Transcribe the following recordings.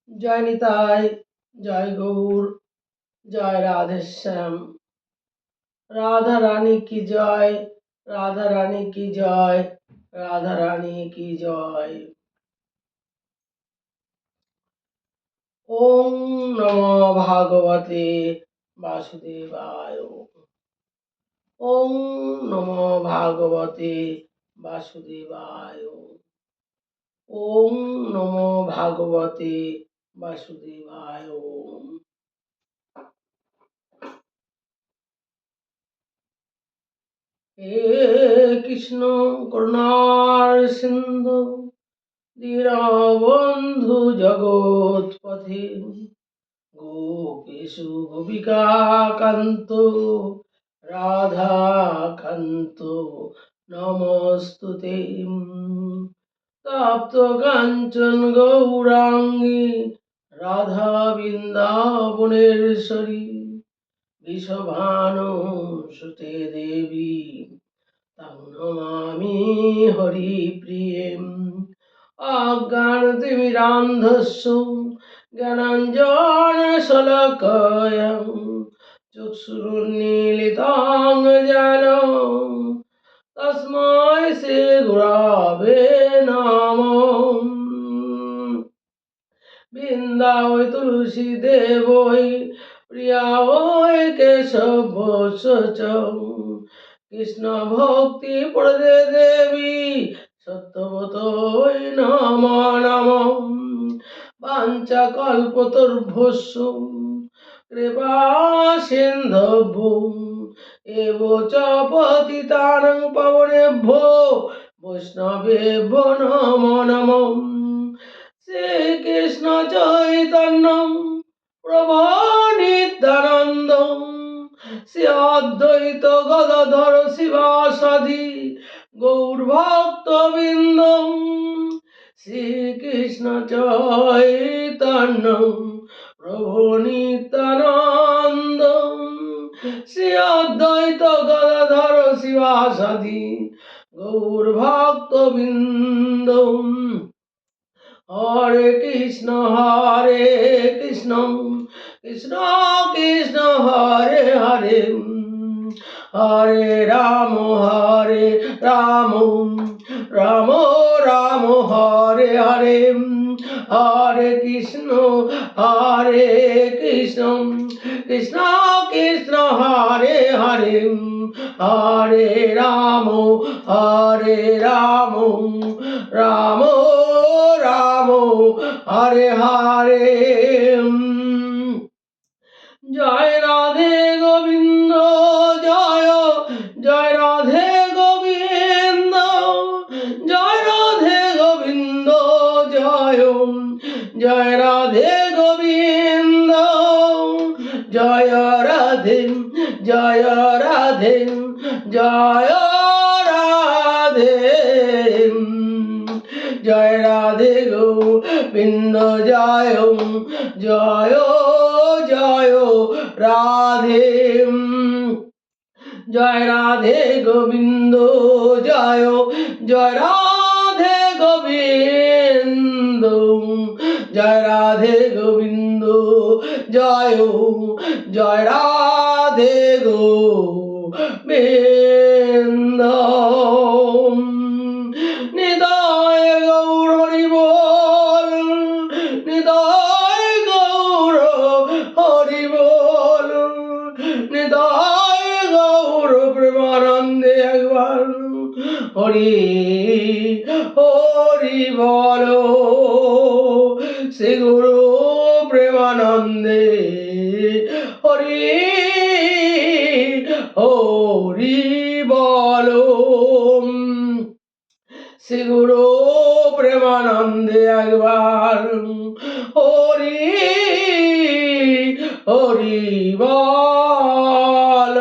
জয় নিতাই, জয় গৌর, জয় রাধেশ্যাম। রাধা রানী কি জয়, রাধা রানী কি জয়, রাধা রানী কি জয়। ওম নমো ভাগবতে বাসুদেবায়। ওম নমো ভাগবতে বাসুদেবায়। ওম নমো ভাগবতে বাসুদেবায়। হে কৃষ্ণ করুণার সিন্ধু দীনবন্ধু জগৎপথে গোপীশু গোপিকা কান্ত রাধা কান্ত নমস্তুতে। তপ্ত কাঞ্চন গৌরাঙ্গী রাধা বৃন্দাবনেশ্বরী বিষভানু সুতে দেবী তং নমামি হরিপ্রিয়েম। অজ্ঞানতিমিরান্ধস্য জ্ঞানাঞ্জনশলাকয়া চক্ষুरुन्मीलितं येन তস্मै শ্রী গুরবে নমঃ। বৃন্দাবৈ তুলসী দেবৈ প্রিয়া ওই কেশবস্য চ কৃষ্ণ ভক্তি প্রদে দেবী সত্যবতৈ নমো নমঃ। বাঞ্ছা কল্পতরুভ্যশ্চ কৃপা সিন্ধুভ্যো এব চ পতিতানাং পাবনেভ্যো বৈষ্ণবেভ্যো নমো নমঃ। শ্রীকৃষ্ণ চৈতন্য প্রভু নিত্যানন্দ শ্রী অদ্বৈত গদাধর শিবাসাদি গৌর ভক্তবৃন্দ। শ্রীকৃষ্ণ চৈতন্য প্রভু নিত্যানন্দ শ্রী অদ্বৈত গদাধর শিবাসাদি গৌর ভক্তবৃন্দ। হরে কৃষ্ণ কৃষ্ণ কৃষ্ণ হরে হরে হরে রাম রাম রাম হরে হরে। হরে কৃষ্ণ কৃষ্ণ কৃষ্ণ কৃষ্ণ হরে হরে হরে রাম রাম রাম হরে হরে। জয় রাধে গোবিন্দ জয় জয় রাধে গোবিন্দ জয় রাধে গোবিন্দ জয় জয় রাধে গোবিন্দ জয় রাধে জয় রাধে জয় রাধে জয় রাধে গোবিন্দ জয় জয় জয় রাধে জয় রাধে গোবিন্দ জয় জয় রাধে গোবিন্দ জয় রাধে গোবিন্দ জয় জয় রাধে গোবিন্দ। নিতাই গৌর হরি বল নিতাই গৌর হরি বল নিতাই গৌর প্রেমানন্দে একবার হরি হরি বল। শ্রী গুরু প্রেমানন্দে হরি হরি বল। শ্রী গুরু প্রেমানন্দে একবার হরি হরি বল।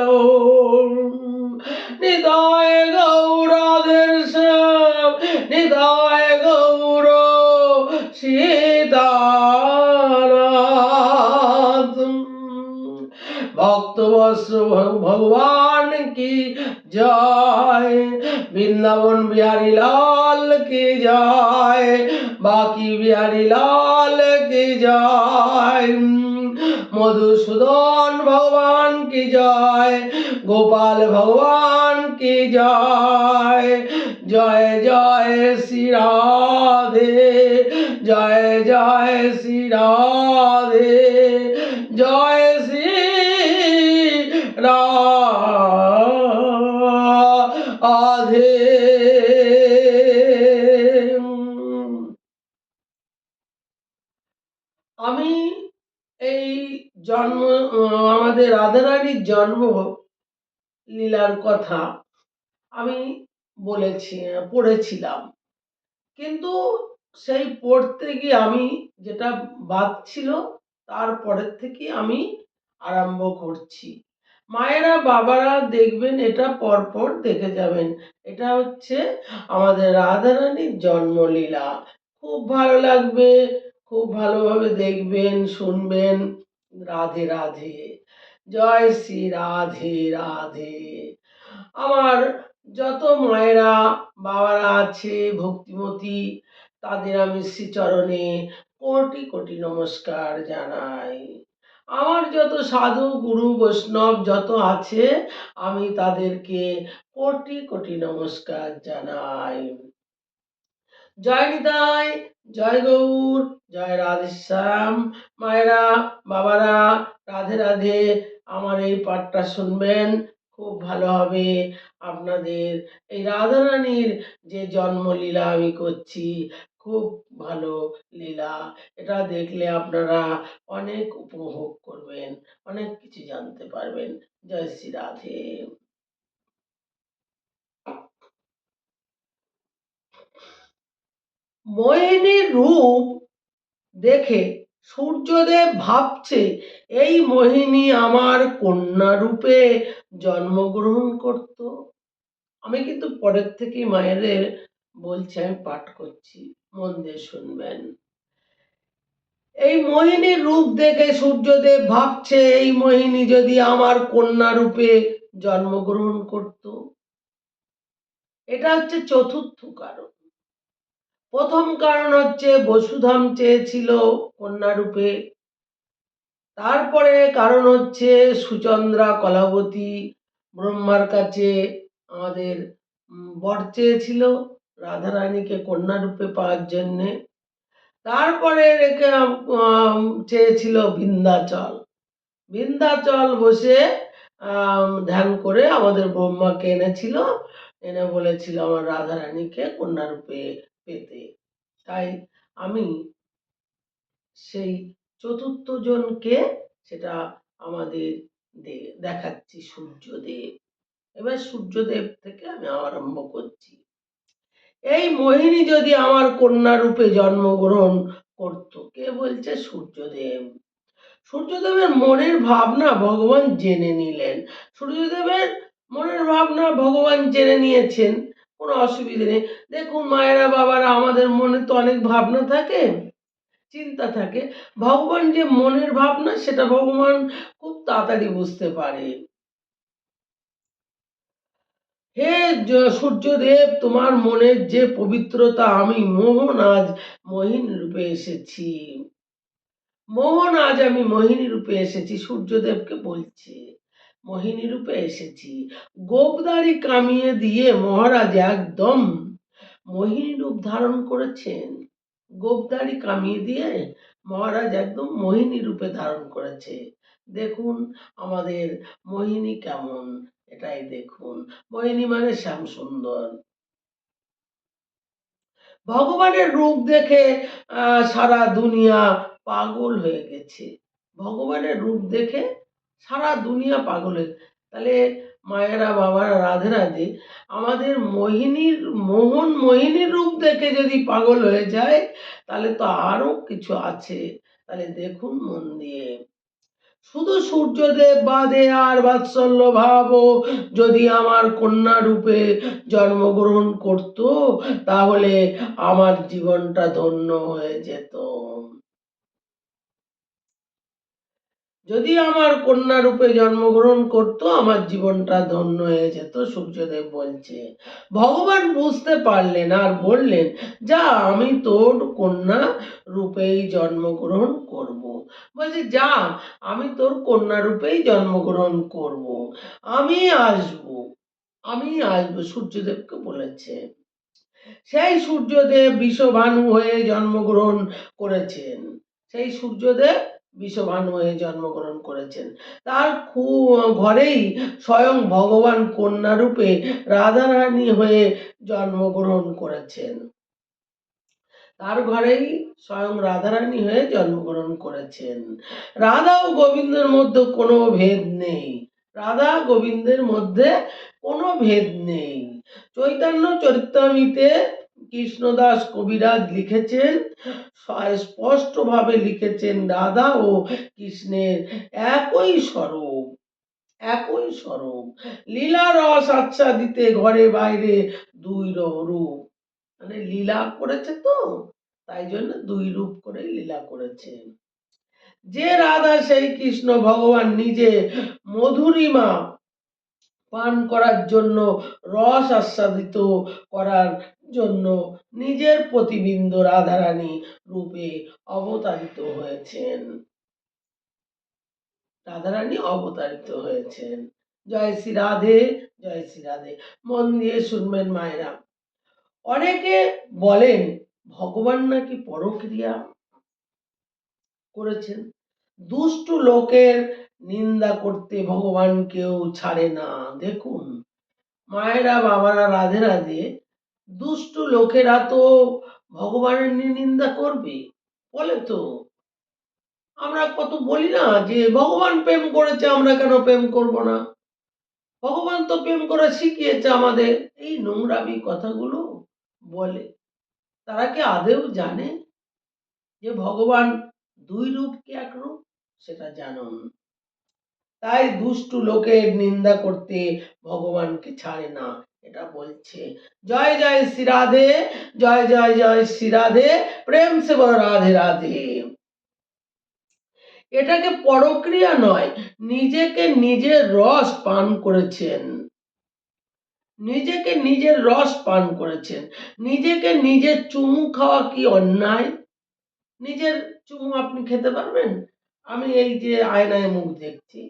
নিতাই গৌরাধের শ্যাম নিতাই গৌর সীতানাথ। ভক্তবৎস ভগবান কি জয়, বৃন্দাবন বিহারী লাল কি জয়। বাকি বিহারী লাল কি জয়, মধুসূদন ভগবান কি জয়, গোপাল ভগবান কি জয়। জয় জয় শ্রী রাধে, জয় জয় শ্রী রাধে, জয় শ্রী রাধে। আমি এই জন্ম আমাদের রাধারানীর জন্ম লীলার কথা আমি পড়েছিলাম, কিন্তু সেই পড়তে গিয়ে আমি যেটা বাদ ছিল তারপরের থেকে আমি আরম্ভ করছি। মায়েরা বাবারা দেখবেন, এটা পরপর দেখে যাবেন। এটা হচ্ছে আমাদের রাধারানীর জন্মলীলা। খুব ভালো লাগবে, খুব ভালোভাবে দেখবেন, শুনবেন। রাধে রাধে, জয় শ্রী রাধে রাধে। আমার যত মায়েরা বাবারা আছে ভক্তিমতী, তাদের আমি শ্রীচরণে কোটি কোটি নমস্কার জানাই। আমার যত সাধু গুরু বৈষ্ণব যত আছে, আমি তাদেরকে কোটি কোটি নমস্কার জানাই। জয় নিতাই, জয় গৌর, জয় রাধেশ্যাম। মায়েরা বাবারা রাধে রাধে। আমার এই পাঠটা শুনবেন, খুব ভালো হবে আপনাদের। এই রাধারানীর যে জন্মলীলা আমি করছি, খুব ভালো লীলা। এটা দেখলে আপনারা অনেক উপভোগ করবেন, অনেক কিছু জানতে পারবেন। জয় শ্রী রাধে। মোহিনীর রূপ দেখে সূর্যদেব ভাবছে, এই মোহিনী আমার কন্যা রূপে জন্মগ্রহণ করত। আমি কিন্তু পরের থেকেই মায়েদের বলছি, আমি পাঠ করছি, মন দিয়ে শুনবেন। এই মোহিনীর রূপ দেখে সূর্যদেব ভাবছে, এই মোহিনী যদি আমার কন্যা রূপে জন্মগ্রহণ করত। এটা হচ্ছে চতুর্থ কারণ। প্রথম কারণ হচ্ছে বসুধাম চেয়েছিল কন্যা রূপে। তারপরে কারণ হচ্ছে সুচন্দ্রা কলাবতী ব্রহ্মার কাছে আমাদের বর চেয়েছিল রাধারানীকে কন্যা রূপে পাওয়ার জন্যে। তারপরে চেয়েছিল বিন্ধ্যাচল। বিন্ধ্যাচল বসে ধ্যান করে আমাদের ব্রহ্মাকে এনেছিল, এনে বলেছিল আমার রাধারানীকে কন্যা রূপে পেতে। তাই আমি সেই চতুর্থ জনকে সেটা আমাদের দেখাচ্ছি, সূর্যদেব। এবার সূর্যদেব থেকে আমি আরম্ভ করছি। এই মোহিনী যদি আমার কন্যা রূপে জন্মগ্রহণ করত, কে বলছে? সূর্যদেব। সূর্যদেবের মনের ভাবনা ভগবান জেনে নিলেন। সূর্যদেবের মনের ভাবনা ভগবান জেনে নিয়েছেন, কোনো অসুবিধে নেই। দেখুন মায়েরা বাবারা, আমাদের মনে তো অনেক ভাবনা থাকে, চিন্তা থাকে। ভগবান যে মনের ভাবনা, সেটা ভগবান খুব তাড়াতাড়ি বুঝতে পারে। হে সূর্যদেব, তোমার মনের যে পবিত্রতা, আমি মোহন আজ মোহিনী রূপে এসেছি। মোহন আজ আমি মোহিনী রূপে এসেছি, সূর্যদেবকে বলছে মোহিনী রূপে এসেছি। গোপদাড়ি কামিয়ে দিয়ে মহারাজ একদম মোহিনী রূপ ধারণ করেছেন। গোপদাড়ি কামিয়ে দিয়ে মহারাজ একদম মোহিনী রূপে ধারণ করেছে। দেখুন আমাদের মোহিনী কেমন, এটাই দেখুন। মোহিনী মানে শ্যাম সুন্দর। ভগবানের রূপ দেখে সারা দুনিয়া পাগল হয়ে গেছে। ভগবানের রূপ দেখে সারা দুনিয়া পাগল হয়ে, তাহলে মায়েরা বাবারা রাধে রাধে, আমাদের মোহিনীর রূপ দেখে যদি পাগল হয়ে যায়, তাহলে তো আরো কিছু আছে। তাহলে দেখুন মন দিয়ে। শুধু সূর্যদেব বাদে আর বাৎসল্য ভাব যদি আমার কন্যা রূপে জন্মগ্রহণ করত, তাহলে আমার জীবনটা ধন্য হয়ে যেত। যদি আমার কন্যা রূপে জন্মগ্রহণ করতো আমার জীবনটা ধন্য হয়ে যেত। সূর্যদেব বলছে। ভগবান বুঝতে পারলেন আর বললেন, যা, আমি তোর কন্যা রূপেই জন্মগ্রহণ করব। বলছে, যা, আমি তোর কন্যা রূপেই জন্মগ্রহণ করব, আমি আসবো, আমি আসবো, সূর্যদেবকে বলেছে। সেই সূর্যদেব বিষভানু হয়ে জন্মগ্রহণ করেছেন। সেই সূর্যদেব বিষভানু হয়ে জন্মগ্রহণ করেছেন। তার ঘরেই স্বয়ং ভগবান কন্যা রূপে রাধারানী হয়ে জন্মগ্রহণ করেছেন। তার ঘরেই স্বয়ং রাধারানী হয়ে জন্মগ্রহণ করেছেন। রাধা ও গোবিন্দের মধ্যে কোনো ভেদ নেই। রাধা গোবিন্দের মধ্যে কোনো ভেদ নেই। চৈতন্য চরিতামৃতে কৃষ্ণদাস কবিরাজ লিখেছেন, স্পষ্টভাবে লিখেছেন, রাধা ও কৃষ্ণের একই স্বরূপ, একই স্বরূপ। লীলা রস আচ্ছাদিতে ঘরে বাইরে দুই রূপ। মানে লীলা করেছে তো, তাই জন্য দুই রূপ করে লীলা করেছে। যে রাধা সেই কৃষ্ণ ভগবান নিজে মধুরিমা পান করার জন্য, রস আস্বাদিত করার জন্য নিজের প্রতিবিম্ব রাধারানী রূপে অবতারিত হয়েছেন। রাধারানী অবতারিত হয়েছেন। জয় শ্রী রাধে, জয় শ্রী রাধে। মন দিয়ে শুনবেন মায়েরা। অনেকে বলেন ভগবান নাকি পরক্রিয়া করেছেন। দুষ্ট লোকের নিন্দা করতে ভগবান কেউ ছাড়ে না। দেখুন মায়েরা, বাবারা, রাধে রাধে, দুষ্ট লোকেরা তো ভগবানের নিন্দা করবে, বলে তো। আমরা কত বলি না যে ভগবান প্রেম করেছে, আমরা কেন প্রেম করব না, ভগবান তো প্রেম করা শিখিয়েছে আমাদের, এই নোংরামি কথাগুলো বলে। তারা কি আদেও জানে যে ভগবান দুই রূপ কি এক রূপ? সেটা জানুন। তাই দুষ্ট লোকের নিন্দা করতে ভগবানকে ছাড়ে না, এটা বলছে। জয় জয় শ্রী রাধে, জয় জয় জয় শ্রী রাধে, প্রেম সে বল রাধে রাধে। এটাকে পরক্রিয়া নয়, নিজেকে নিজের রস পান করেছেন, নিজেকে নিজের রস পান করেছেন। নিজেকে নিজের চুমু খাওয়া কি অন্যায়? নিজের চুমু আপনি খেতে পারবেন? আমি এই যে আয়নায় মুখ দেখছি,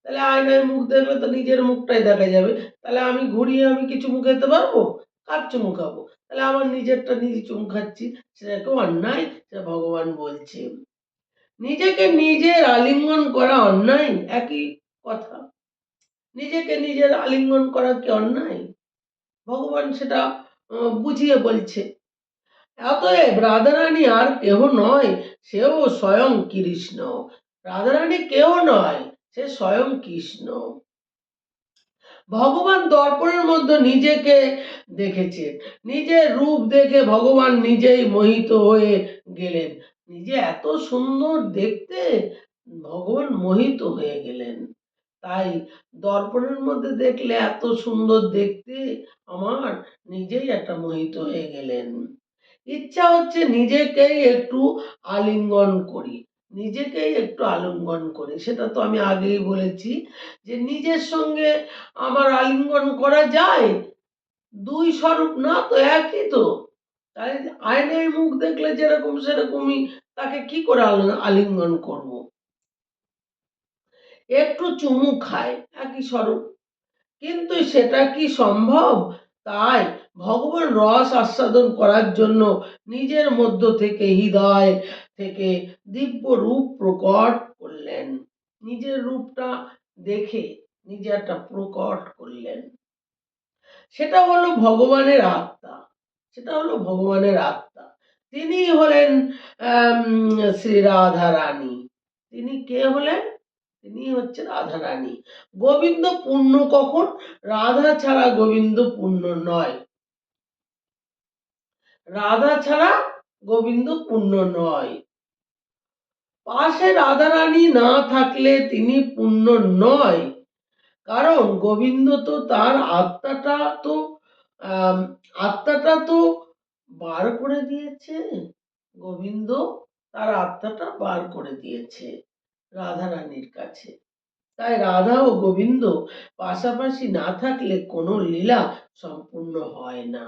তাহলে আয়নায় মুখ দেখলে তো নিজের মুখটাই দেখা যাবে, তাহলে আমি ঘুরিয়ে আমি কি চুমু খেতে পারবো? কার চুমু খাবো? তাহলে আমার নিজেরটা নিজে চুমু খাচ্ছি, সেটা কেউ অন্যায়? সেটা ভগবান বলছে। নিজেকে নিজের আলিঙ্গন করা অন্যায়? একই কথা। নিজেকে নিজের আলিঙ্গন করা কি অন্যায়? ভগবান সেটা বুঝিয়ে বলছে। অতএব রাধারানী আর কেহ নয়, সেও স্বয়ং কৃষ্ণ। রাধারানী কেউ নয়, সে স্বয়ং কৃষ্ণ। ভগবান দর্পণের মধ্যে নিজেকে দেখেছেন, নিজের রূপ দেখে ভগবান নিজেই মোহিত হয়ে গেলেন। নিজে এত সুন্দর দেখতে, ভগবান মোহিত হয়ে গেলেন। তাই দর্পণের মধ্যে দেখলে এত সুন্দর দেখতে, আমার নিজেই একটা মোহিত হয়ে গেলেন। ইচ্ছা হচ্ছে নিজেকেই একটু আলিঙ্গন করি, নিজেকেই একটু আলিঙ্গন করি। সেটা তো আমি আগেই বলেছি যে নিজের সঙ্গে আমার আলিঙ্গন করা যায়? দুই স্বরূপ না তো, একই তো। তাই আয়নায় মুখ দেখলে যেরকম সেরকমই তাকে কি করে আলিঙ্গন করব? একটু চুমু খায়, একই স্বরূপ। কিন্তু সেটা কি সম্ভব? তাই ভগবান রস আস্বাদন করার জন্য নিজের মধ্য থেকে, হৃদয় থেকে দিব্য রূপ প্রকট করলেন। নিজের রূপটা দেখে নিজে একটা প্রকট করলেন। সেটা হলো ভগবানের আত্মা, সেটা হলো ভগবানের আত্মা। তিনি হলেন শ্রী রাধা রানী। তিনি কে হলেন? তিনি হচ্ছে রাধা রানী। গোবিন্দ পূর্ণ কখন? রাধা ছাড়া গোবিন্দ পূর্ণ নয়, রাধা ছাড়া গোবিন্দ পূর্ণ নয়। পাশে রাধা রানী না থাকলে তিনি পূর্ণ নয়। কারণ গোবিন্দ তো তার আত্মাটা তো আত্মাটা তো বার করে দিয়েছে। গোবিন্দ তার আত্মাটা বার করে দিয়েছে। রাধারানীর কাছে। তাই রাধা ও গোবিন্দ পাশাপাশি না থাকলে কোনো লীলা সম্পূর্ণ হয় না।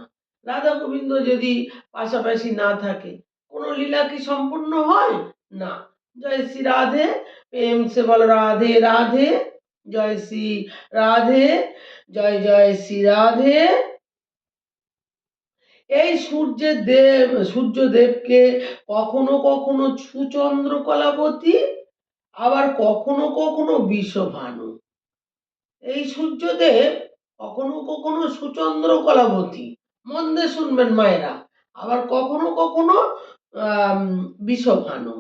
রাধা গোবিন্দ যদি পাশাপাশি না থাকে কোনো লীলা কি সম্পূর্ণ হয় না। জয় শ্রী রাধে, প্রেম সে বল রাধে রাধে, জয় শ্রী রাধে, জয় জয় শ্রী রাধে। এই সূর্যদেবকে কখনো কখনো সুচন্দ্র কলাবতী, আবার কখনো কখনো বিষভানু। এই সূর্যদেব কখনো কখনো সুচন্দ্র কলাবতী, মন দিয়ে শুনবেন মায়েরা, আবার কখনো কখনো বিষভানু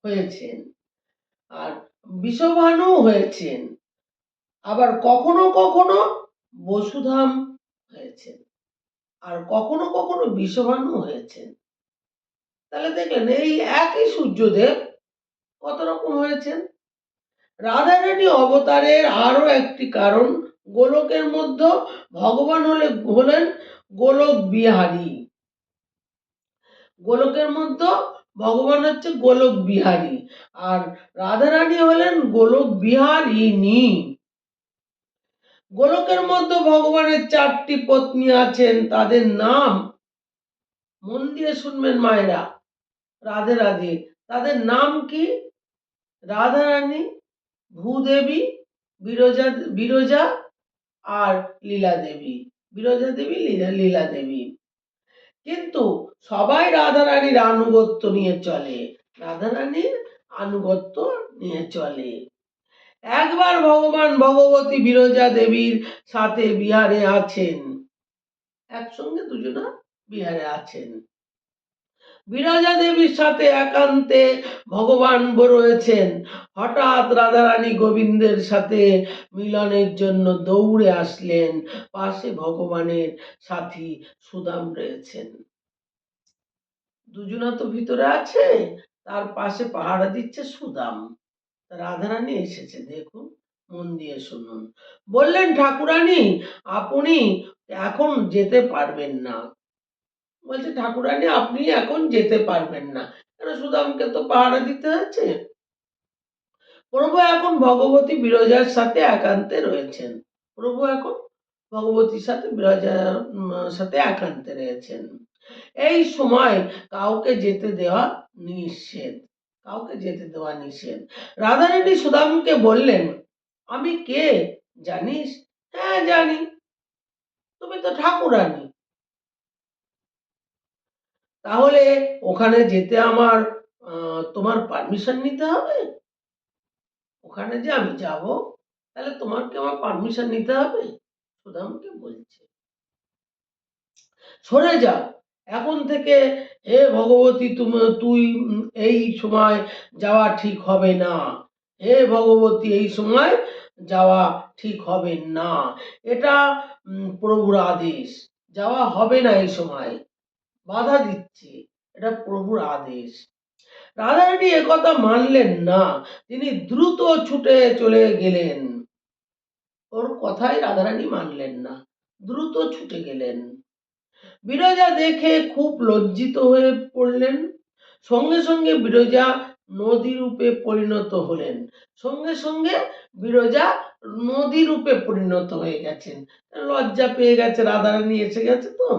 হয়েছেন, আর বিষভানু হয়েছেন, আবার কখনো কখনো বসুধাম হয়েছেন, আর কখনো কখনো বিষভানু হয়েছেন। তাহলে দেখলেন এই একই সূর্যদেব কত রকম হয়েছেন। রাধারানী অবতারের আরো একটি কারণ, গোলকের মধ্যে ভগবান হলেন গোলক বিহারী। গোলকের মধ্যে ভগবান হচ্ছে গোলক বিহারী, আর রাধারানী হলেন গোলক বিহারিণী। গোলকের মধ্যে ভগবানের 4টি পত্নী আছেন, তাদের নাম মন দিয়ে শুনবেন মায়েরা, রাধে রাধে। তাদের নাম কি? রাধারানী, ভূদেবী, বিরজা আর লীলা দেবী। বিরজা দেবী, লীলা দেবী। কিন্তু সবাই রাধারানীর আনুগত্য নিয়ে চলে, রাধারানীর আনুগত্য নিয়ে চলে। একবার ভগবান ভগবতী বিরজা দেবীর সাথে বিহারে আছেন, একসঙ্গে দুজনা বিহারে আছেন। বিরজা দেবীর সাথে একান্তে ভগবান রয়েছেন। হঠাৎ রাধারানী গোবিন্দের সাথে মিলনের জন্য দৌড়ে আসলেন। পাশে ভগবানের সাথী সুদাম রয়েছেন। দুজনা তো ভিতরে আছে, তার পাশে পাহারা দিচ্ছে সুদাম। রাধারানী এসেছে, দেখুন, মন দিয়ে শুনুন। বললেন, ঠাকুরানী আপনি এখন যেতে পারবেন না। বলছে, ঠাকুরানী আপনি এখন যেতে পারবেন না, কেন? সুদামকে তো পাহারা দিতে হচ্ছে। প্রভু এখন ভগবতী বিরজার সাথে একান্তে রয়েছেন। প্রভু এখন ভগবতীর সাথে বিরজার সাথে একান্তে রয়েছেন। এই সময় কাউকে যেতে দেওয়া নিষেধ, কাউকে যেতে দেওয়া নিষেধ। রাধারানী সুদামকে বললেন, আমি কে জানিস? হ্যাঁ জানি, তুমি তো ঠাকুরানী। তাহলে ওখানে যেতে আমার তোমার পারমিশন নিতে হবে। ওখানে যে আমি যাব, তাহলে তোমার কি আমার পারমিশন নিতে হবে? সুদামকে বলছে, সরে যা এখন থেকে, হে ভগবতী, তুই এই সময় যাওয়া ঠিক হবে না। হে ভগবতী, এই সময় যাওয়া ঠিক হবে না, এটা প্রভুর আদেশ, যাওয়া হবে না এই সময়, বাধা দিচ্ছে, এটা প্রভুর আদেশ। রাধারানী একথা মানলেন না, তিনি দ্রুত ছুটে চলে গেলেন। ওর কথাই রাধারানী মানলেন না, দ্রুত ছুটে গেলেন। বিরজা দেখে খুব লজ্জিত হয়ে পড়লেন। সঙ্গে সঙ্গে বিরজা নদী রূপে পরিণত হলেন। সঙ্গে সঙ্গে বিরজা নদী রূপে পরিণত হয়ে গেছেন, লজ্জা পেয়ে গেছে, রাধারানী এসে গেছে তো।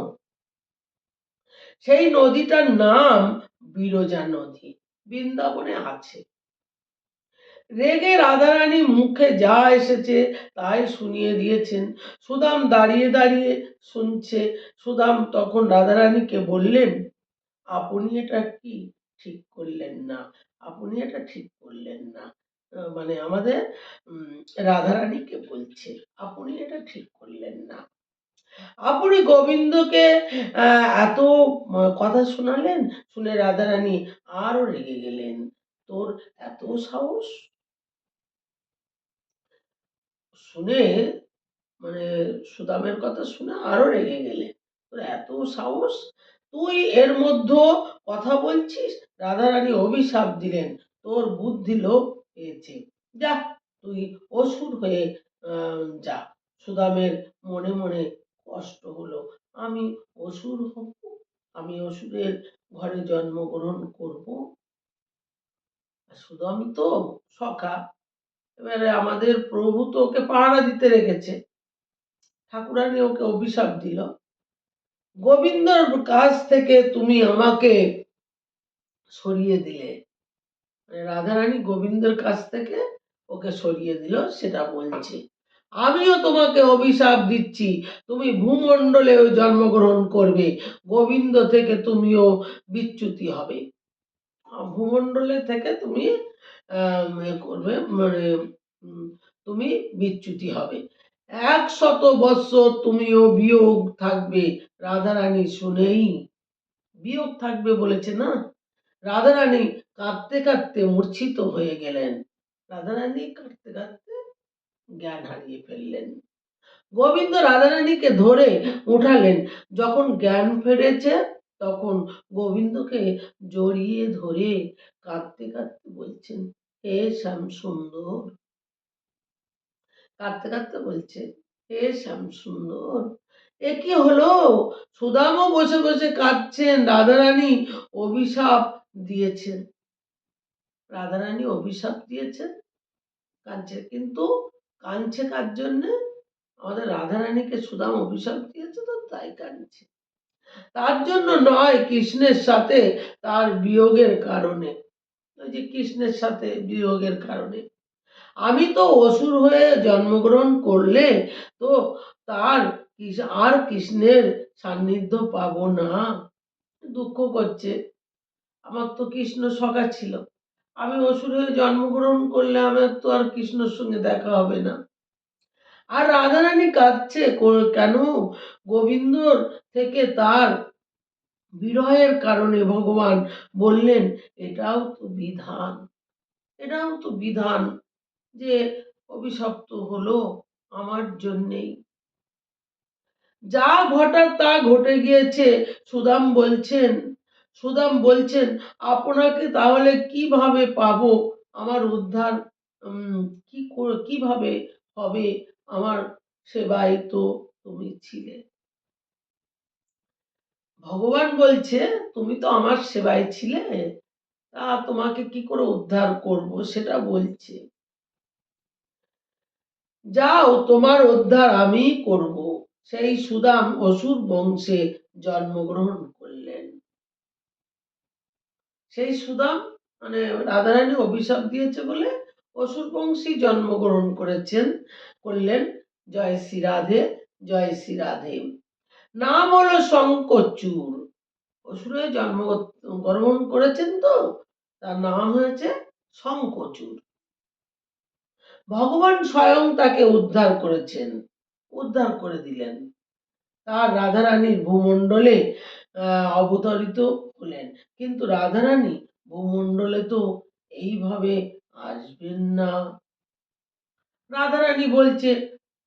সেই নদীটার নাম বিরজা নদী, বৃন্দাবনে আছে। রেগে রাধারানী মুখে যা এসেছে তাই শুনিয়ে দিয়েছেন। সুদাম দাঁড়িয়ে দাঁড়িয়ে শুনছে। সুদাম তখন রাধারানীকে বললেন, আপনি এটা কি ঠিক করলেন না, আপনি এটা ঠিক করলেন না। মানে আমাদের রাধারানীকে বলছে, আপনি এটা ঠিক করলেন না। আপনি গোবিন্দকে এত কথা শোনালেন। শুনে রাধারানী আরো রেগে গেলেন। তোর এত সাহস! শুনে মানে সুদামের কথা শুনে আরো রেগে গেলেন। তোর এত সাহস, তুই এর মধ্যে কথা বলছিস? রাধারানী অভিশাপ দিলেন, তোর বুদ্ধি লোপ পেয়েছে, যা তুই অসুর হয়ে যা। সুদামের মনে মনে কষ্ট হলো, আমি অসুর হব, আমি অসুরের ঘরে জন্মগ্রহণ করব। সুদাম তো সখা, এবারে আমাদের প্রভু তো ওকে পাহারা দিতে রেখেছে। ঠাকুরানী ওকে অভিশাপ দিল, গোবিন্দর কাছ থেকে তুমি আমাকে সরিয়ে দিলে। রাধারানী গোবিন্দর কাছ থেকে ওকে সরিয়ে দিল, সেটা বলছে। আমিও তোমাকে অভিশাপ দিচ্ছি, তুমি ভূমণ্ডলে জন্মগ্রহণ করবে, গোবিন্দ থেকে তুমিও বিচ্যুতি হবে। ভূমণ্ডলে থেকে তুমি করবে, মানে তুমি বিচ্যুতি হবে। 100 বৎসর তুমিও বিয়োগ থাকবে। রাধারানী শুনেই, বিয়োগ থাকবে বলেছে না, রাধারানী কাঁদতে কাঁদতে মূর্ছিত হয়ে গেলেন। রাধারানী কাঁদতে কাঁদতে জ্ঞান হারিয়ে ফেললেন। গোবিন্দ রাধারানীকে ধরে উঠালেন। যখন জ্ঞান ফিরেছে তখন গোবিন্দকে জড়িয়ে ধরে কাঁদতে কাঁদতে বলছেন, হে শ্যাম সুন্দর। কাঁদতে কাঁদতে বলছে, হে শ্যাম সুন্দর, এ কি হলো? সুদামও বসে বসে কাঁদছেন। রাধারানী অভিশাপ দিয়েছেন, রাধারানী অভিশাপ দিয়েছেন, কাঁদছে। কিন্তু কাঁদছে কার জন্যে? আমাদের রাধারানীকে সুদাম অভিশাপ দিয়েছে তো তাই কাঁদছে, তার জন্য নয়, কৃষ্ণের সাথে তার বিয়োগের কারণে। ওই যে কৃষ্ণের সাথে বিয়োগের কারণে। আমি তো অসুর হয়ে জন্মগ্রহণ করলে তো তার আর কৃষ্ণের সান্নিধ্য পাবো না। দুঃখ করছে, আমার তো কৃষ্ণ সখা ছিল, আমি অসুর হয়ে জন্মগ্রহণ করলে আমার তো আর কৃষ্ণর সঙ্গে দেখা হবে না। আর রাধারানী কাঁদছে কেন? গোবিন্দর থেকে তার বিরহের কারণে। ভগবান বললেন, এটাও তো বিধান, এটাও তো বিধান যে অভিশপ্ত হলো আমার জন্যেই। যা ঘটার তা ঘটে গিয়েছে। সুদাম বলছেন, আপনাকে তাহলে কিভাবে পাবো? আমার উদ্ধার কিভাবে হবে? আমার সেবায় তো তুমি ছিলে। ভগবান বলছে, তুমি তো আমার সেবায় ছিলে, তা তোমাকে কি করে উদ্ধার করব সেটা বলছে। যাও, তোমার উদ্ধার আমি করব। সেই সুদাম অসুর বংশে জন্মগ্রহণ করলেন। সেই সুদাম, মানে রাধারানী অভিশাপ দিয়েছে বলে অসুর বংশী জন্মগ্রহণ করলেন। জয় শ্রী রাধে, জয় শ্রী রাধে। নাম হলো শঙ্কচূড়। অসুরে জন্মগ্রহণ করেছেন তো তার নাম হয়েছে শঙ্কচূড়। ভগবান স্বয়ং তাকে উদ্ধার করে দিলেন। তার রাধারানীর ভূমণ্ডলে অবতরিত হলেন। কিন্তু রাধারানী ভূমণ্ডলে তো এইভাবে আসবেন না। রাধারানী বলছে,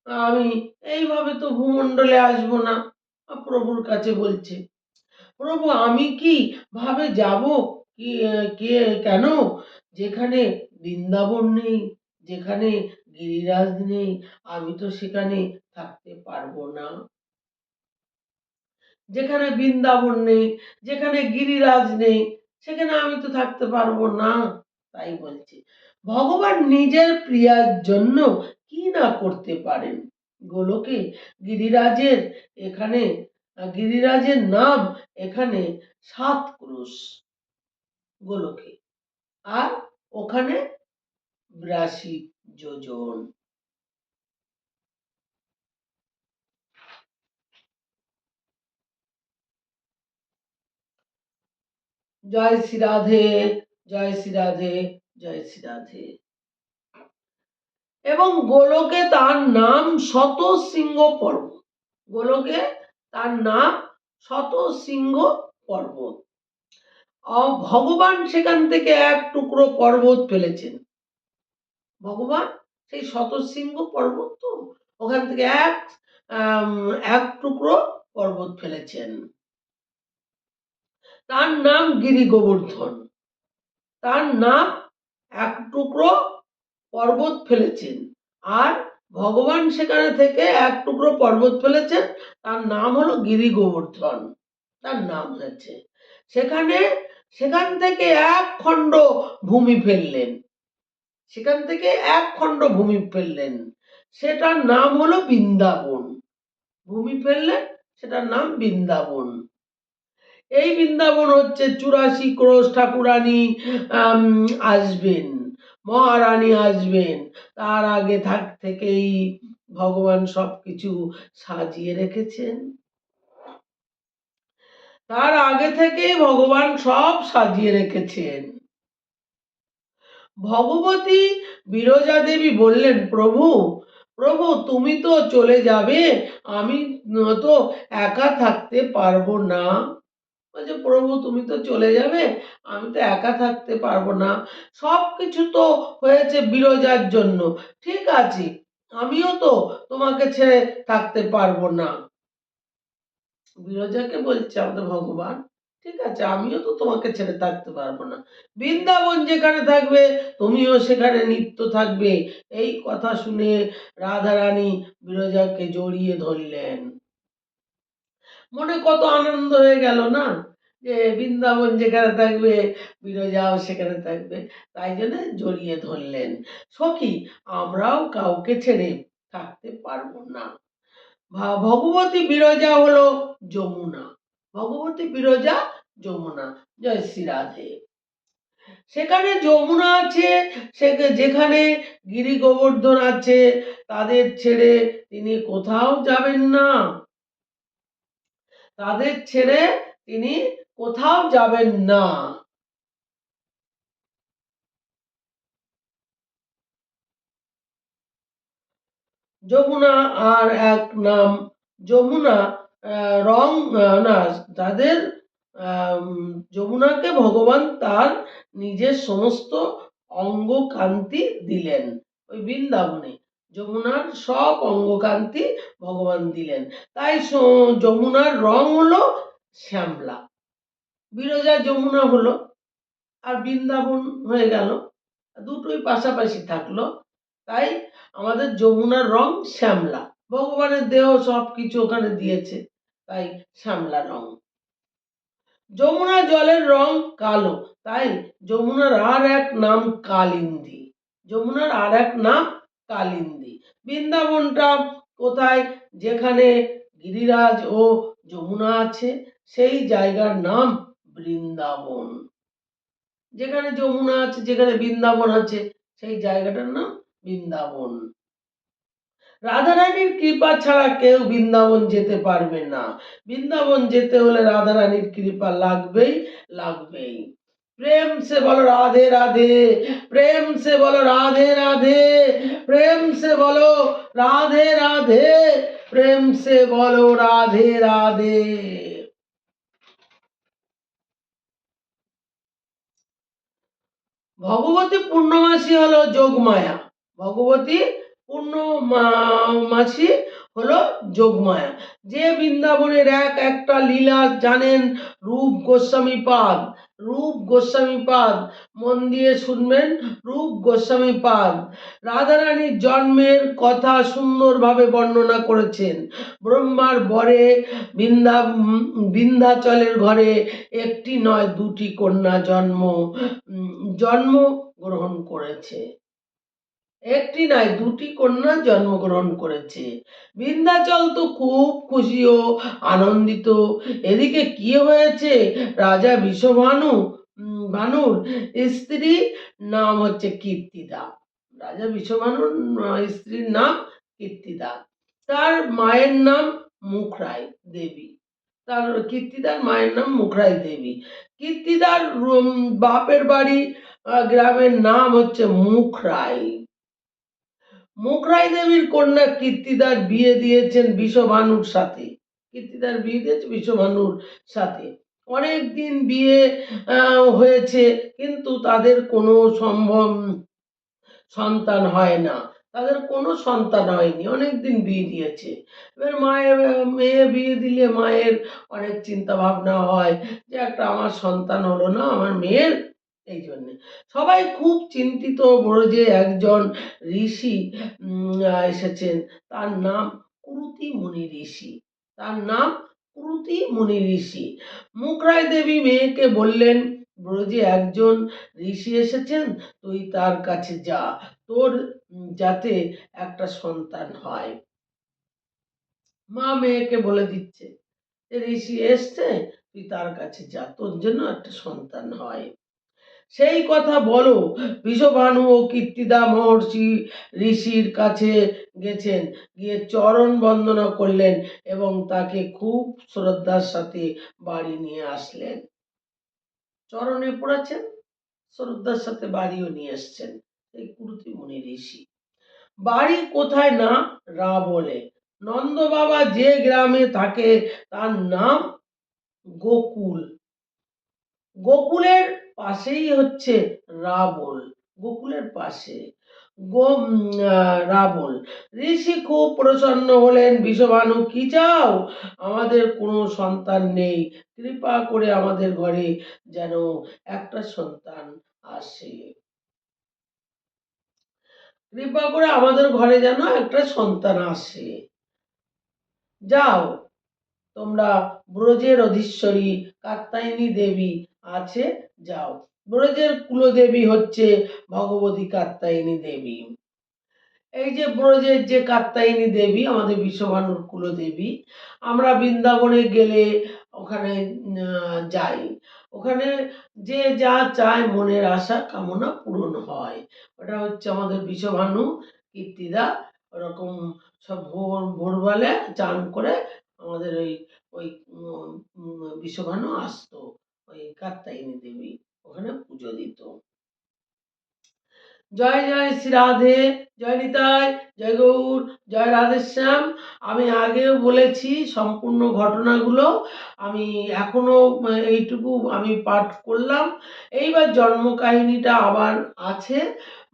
আমি এইভাবে তো ভূমণ্ডলে আসবো না। প্রভুর কাছে বলছে, প্রভু আমি কি ভাবে যাব? কে কেন? যেখানে বৃন্দাবন নেই, যেখানে গিরিরাজ নেই, আমি তো সেখানে থাকতে পারবো না। যেখানে বৃন্দাবন নেই, যেখানে গিরিরাজ নেই, সেখানে আমি তো থাকতে পারবো না। তাই বলছি, ভগবান নিজের প্রিয়ার জন্য কি না করতে পারেন। গোলকে গিরিরাজের এখানে গিরিরাজের নাম এখানে 7 ক্রোশ গোলকে, আর ওখানে 82 যোজন। জয় শ্রী রাধে, জয় শ্রী রাধে, জয় শ্রী রাধে। এবং গোলকে তার নাম শতশৃঙ্গ পর্বত। গোলকে তার নাম শতশৃঙ্গ পর্বত। ভগবান সেখান থেকে এক টুকরো পর্বত ফেলেছেন। ভগবান সেই শতশৃঙ্গ পর্বত, তো ওখান থেকে এক টুকরো পর্বত ফেলেছেন। তার নাম গিরি গোবর্ধন। তার নাম এক টুকরো পর্বত ফেলেছেন। আর ভগবান সেখানে থেকে এক টুকরো পর্বত ফেলেছেন, তার নাম হলো গিরি গোবর্ধন। তার নাম হয়েছে। সেখানে সেখান থেকে এক খণ্ড ভূমি ফেললেন, সেখান থেকে এক খণ্ড ভূমি ফেললেন, সেটার নাম হলো বৃন্দাবন। ভূমি ফেললেন, সেটার নাম বৃন্দাবন। এই বৃন্দাবন হচ্ছে 84 ক্রোশ ঠাকুরানী আসবেন, মহারানী আসবেন, তার আগে থেকেই ভগবান সবকিছু সাজিয়ে রেখেছেন। তার আগে থেকেই ভগবান সব সাজিয়ে রেখেছেন। ভগবতী বিরজা দেবী বললেন, প্রভু প্রভু তুমি তো চলে যাবে, আমি তো একা থাকতে পারবো না। বলছে, প্রভু তুমি তো চলে যাবে, আমি তো একা থাকতে পারবো না, সবকিছু তো হয়েছে বিরজার জন্য, ঠিক আছে আমিও তো তোমাকে ছেড়ে থাকতে পারবো না। বিরজাকে বলছে আমাদের ভগবান, ঠিক আছে আমিও তো তোমাকে ছেড়ে থাকতে পারবো না, বৃন্দাবন যেখানে থাকবে তুমিও সেখানে নিত্য থাকবে। এই কথা শুনে রাধারানী বিরজাকে জড়িয়ে ধরলেন। মনে কত আনন্দ হয়ে গেল না, যে বৃন্দাবন যেখানে থাকবে বিরজাও সেখানে থাকবে, তাই জন্য জড়িয়ে ধরলেন। সখী আমরাও কাউকে ছেড়ে থাকতে পারবো না। ভগবতী বিরজা হলো যমুনা, ভগবতী বিরজা যমুনা। জয় শ্রী রাধে। সেখানে যমুনা আছে, যেখানে গিরি গোবর্ধন আছে, তাদের ছেড়ে তিনি কোথাও যাবেন না, তাদের ছেড়ে তিনি কোথাও যাবেন না। যমুনা আর এক নাম, যমুনা রং না, তাদের যমুনাকে ভগবান তার নিজের সমস্ত অঙ্গ কান্তি দিলেন ওই বৃন্দাবনে, যমুনার সব অঙ্গ কান্তি ভগবান দিলেন, তাই যমুনার রং হলো শ্যামলা। বিরজা যমুনা হলো আর বৃন্দাবন হয়ে গেল, দুটোই পাশাপাশি থাকলো, তাই আমাদের যমুনার রং শ্যামলা, ভগবানের দেহ সবকিছু ওখানে দিয়েছে, তাই শ্যামলা রং। যমুনা জলের রং কালো, তাই যমুনার আর এক নাম কালিন্দী, যমুনার আর এক নাম কালিন্দী। বৃন্দাবনটা কোথায়, যেখানে গিরিরাজ ও যমুনা আছে সেই জায়গার নাম বৃন্দাবন। যেখানে যমুনা আছে, যেখানে বৃন্দাবন আছে, সেই জায়গাটার নাম বৃন্দাবন। রাধারানীর কৃপা ছাড়া কেউ বৃন্দাবন যেতে পারবে না, বৃন্দাবন যেতে হলে রাধারানীর কৃপা লাগবেই লাগবেই। প্রেম সে বলো রাধে রাধে, প্রেম সে বলো রাধে রাধে, প্রেম সে বলো রাধে রাধে, প্রেম সে বলো রাধে রাধে। ভগবতী পূর্ণমাসী হলো যোগমায়া, ভগবতী পূর্ণমাসী হলো যোগমায়া। যে বৃন্দাবনের এক একটা লীলা জানেন রূপ গোস্বামী পাদ, রূপ গোস্বামী পাদ, মন দিয়ে শুনবেন, রূপ গোস্বামী পাদ রাধারানীর জন্মের কথা সুন্দরভাবে বর্ণনা করেছেন। ব্রহ্মার বরে বিন্ধ্যাচলের ঘরে একটি নয় দুটি কন্যা জন্ম গ্রহণ করেছে, একটি নয় দুটি কন্যা জন্মগ্রহণ করেছে। বিন্ধ্যাচল তো খুব খুশি ও আনন্দিত। এদিকে কি হয়েছে, রাজা ভানুর স্ত্রী নাম হচ্ছে কীর্তিদা, রাজা বিশ্বভানুর স্ত্রীর নাম কীর্তিদা, তার মায়ের নাম মুখরাই দেবী, তার কীর্তিদার মায়ের নাম মুখরাই দেবী। কীর্তিদার বাপের বাড়ি গ্রামের নাম হচ্ছে মুখরাই। মুখরাই দেবীর কন্যা কীর্তিদার বিয়ে দিয়েছেন বিশ্বভানুর সাথে, কীর্তিদার বিয়ে দিয়েছে বিশ্বভানুর সাথে। অনেক দিন বিয়ে হয়েছে, কিন্তু তাদের কোনো সন্তান হয় না, তাদের কোনো সন্তান হয়নি, অনেকদিন বিয়ে দিয়েছে। এবার মেয়ে বিয়ে দিলে মায়ের অনেক চিন্তা ভাবনা হয় যে একটা আমার সন্তান হলো না আমার মেয়ের, এই জন্যে সবাই খুব চিন্তিত। বড় যে একজন ঋষি এসেছেন, তার নাম কুরুতি মুনি ঋষি, তার নাম কুরুতি মুনি ঋষি। মুখরাই দেবী মেয়েকে বললেন ব্রজে একজন ঋষি এসেছেন, তুই তার কাছে যা, তোর যাতে একটা সন্তান হয়। মা মেয়েকে বলে দিচ্ছে যে ঋষি এসছে, তুই তার কাছে যা, তোর জন্য একটা সন্তান হয়। সেই কথা বলো। বিষভানু ও কীর্তিদা মহর্ষি ঋষির কাছে গেছেন, গিয়ে চরণ বন্দনা করলেন এবং তাকে খুব শ্রদ্ধার সাথে বাড়ি নিয়ে আসলেন। চরণে পড়েছেন, শ্রদ্ধার সাথে বাড়িও নিয়ে এসছেন এই কুরুতি মুনি ঋষি। বাড়ি কোথায় না রা বলে। নন্দ বাবা যে গ্রামে থাকে তার নাম গোকুল। গোকুলের পাশেই হচ্ছে রাবল, গোকুলের পাশে রাবল। ঋষি খুব প্রসন্ন হলেন। বিষভানু, কি চাও? আমাদের কোনো সন্তান নেই, কৃপা করে আমাদের ঘরে যেন একটা সন্তান আসে, কৃপা করে আমাদের ঘরে যেন একটা সন্তান আসে। যাও, তোমরা ব্রজের অধীশ্বরী কাত্যায়নী দেবী আছে, যাও। ব্রজের কুলদেবী হচ্ছে ভগবতী কাত্যায়নী দেবী। এই যে ব্রজের যে কাত্যায়নী দেবী আমাদের বিষভানুর কুলদেবী, আমরা বৃন্দাবনে গেলে ওখানে যাই, ওখানে যে যা চায় মনের আশা কামনা পূরণ হয়। ওটা হচ্ছে আমাদের বিষভানু কীর্তিদা ওরকম সব ভোরবেলা চান করে আমাদের ওই ওই বিষভানু আসতো, ওই কাত্যায়নী দেবী ওখানে পুজো দিত। জয় জয় শ্রী রাধে, জয় নিতাই, জয় গৌর, জয় রাধেশ্যাম। আমি আগেও বলেছি সম্পূর্ণ ঘটনাগুলো, আমি এখনো এইটুকু আমি পাঠ করলাম। এইবার জন্ম কাহিনীটা আবার আছে,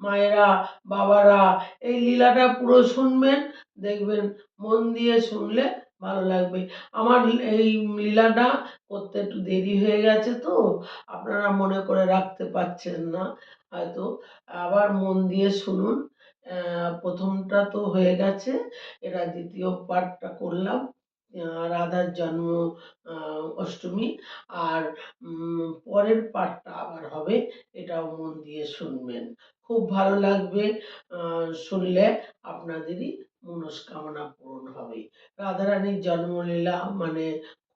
মায়েরা বাবারা এই লীলাটা পুরো শুনবেন, দেখবেন মন দিয়ে শুনলে ভালো লাগবে। আমার এই লীলাটা করতে একটু দেরি হয়ে গেছে, তো আপনারা মনে করে রাখতে পারছেন না হয়তো, আবার মন দিয়ে শুনুন। প্রথমটা তো হয়ে গেছে, এটা দ্বিতীয় পার্টটা করলাম, রাধার জন্ম অষ্টমী, আর পরের পার্টটা আবার হবে, এটাও মন দিয়ে শুনবেন, খুব ভালো লাগবে। শুনলে আপনাদেরই মনস্কামনা পূরণ হবে। রাধারানীর জন্মলীলা মানে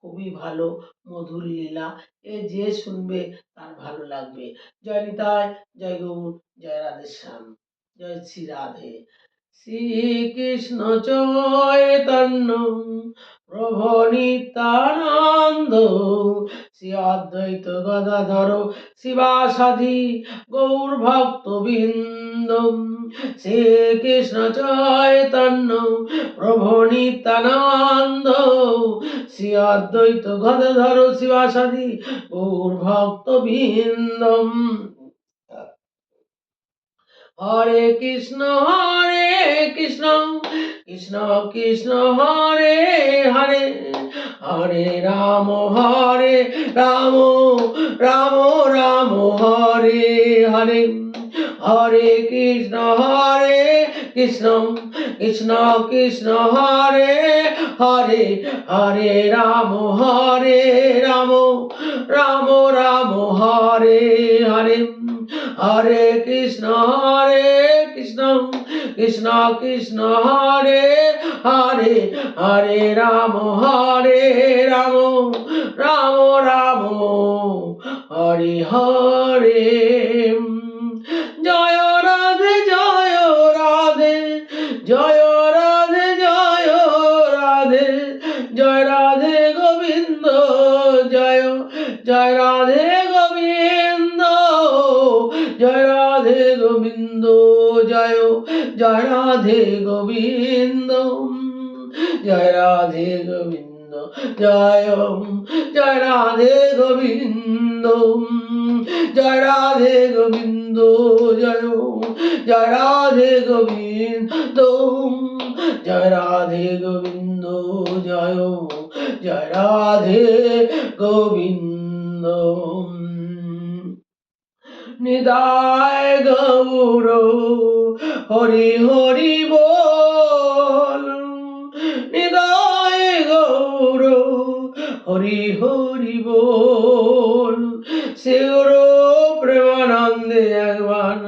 খুবই ভালো, মধুর লীলা, এ যে শুনবে তার ভালো লাগবে। জয় নিতাই, জয় গৌর, জয় রাধেশ্যাম, জয় শ্রী রাধে। শ্রীকৃষ্ণ চৈতন্য প্রভু নিত্যানন্দ, শ্রী অদ্বৈত গদাধর শিবাসাদি গৌর ভক্তবৃন্দ। শ্রীকৃষ্ণ চৈতন্য প্রভু নিত্যানন্দ, শ্রী অদ্বৈত গদাধর শিবাসাদি গৌর ভক্তবৃন্দ। হরে কৃষ্ণ কৃষ্ণ কৃষ্ণ হরে হরে, হরে রাম রাম রাম রাম হরে হরে, হরে কৃষ্ণ কৃষ্ণ কৃষ্ণ হরে হরে, হরে রাম রাম রাম রাম হরে হরে, হরে কৃষ্ণ কৃষ্ণ কৃষ্ণ হরে হরে, হরে রাম রাম রাম রাম হরে হরে। জয় রাধে জয় রাধে, জয় রাধে জয় রাধে, জয় রাধে গোবিন্দ, জয় জয় রাধে গোবিন্দ, জয় রাধে গোবিন্দ, জয় জয় রাধে গোবিন্দ, জয় রাধে গোবিন্দ, জয় জয় রাধে গোবিন্দ, জয় রাধে গোবিন্দ, জয় জয় রাধে গোবিন্দ, জয় রাধে গোবিন্দ, জয় জয় রাধে গোবিন্দ। নিতাই গৌর হরি হরি বল, নিতাই গৌর হরি হরি বল। শ্রী গুরু প্রেমানন্দে একবার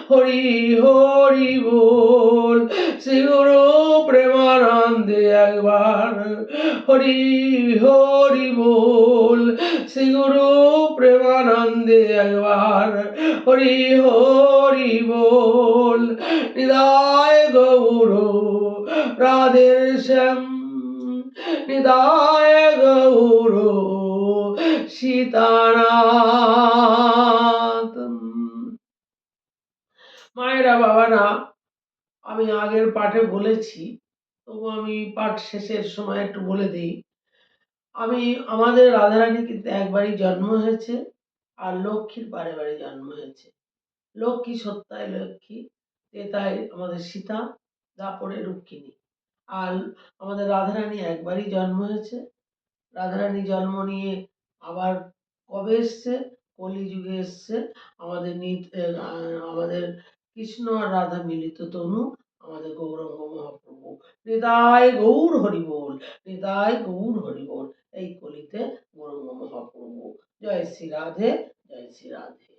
হরি হরি বল। শ্রী গুরু প্রেমানন্দে একবার হরি হরি বল। শ্রী গুরু প্রেমানন্দে একবার হরি হরি বল। নিতাই গৌর রাধে শ্যাম, নিতাই গৌর সীতানাথ। মায়েরা বাবারা, আমি আগের পাঠে বলেছি, তবু আমি পাঠ শেষের সময় একটু বলে দিই। আমাদের রাধারানী কিন্তু একবারই জন্ম হয়েছে, আর লক্ষ্মীর বারে বারে জন্ম হয়েছে। লক্ষ্মী সত্যায় লক্ষ্মী, তেতায় আমাদের সীতা, দাপরে রুক্মিণী। আর আমাদের রাধারানী একবারই জন্ম হয়েছে। রাধারানী জন্ম নিয়ে আবার কবে এসছে? কলিযুগে এসছে। আমাদের কৃষ্ণ আর রাধা মিলিত তনু আমাদের গৌরাঙ্গ মহাপ্রভু। হৃদয় গৌর হরিবোল, হৃদয় গৌর হরিবোল। এই কলিতে গৌরাঙ্গ মহাপ্রভু। জয় শ্রী রাধে, জয় শ্রী রাধে।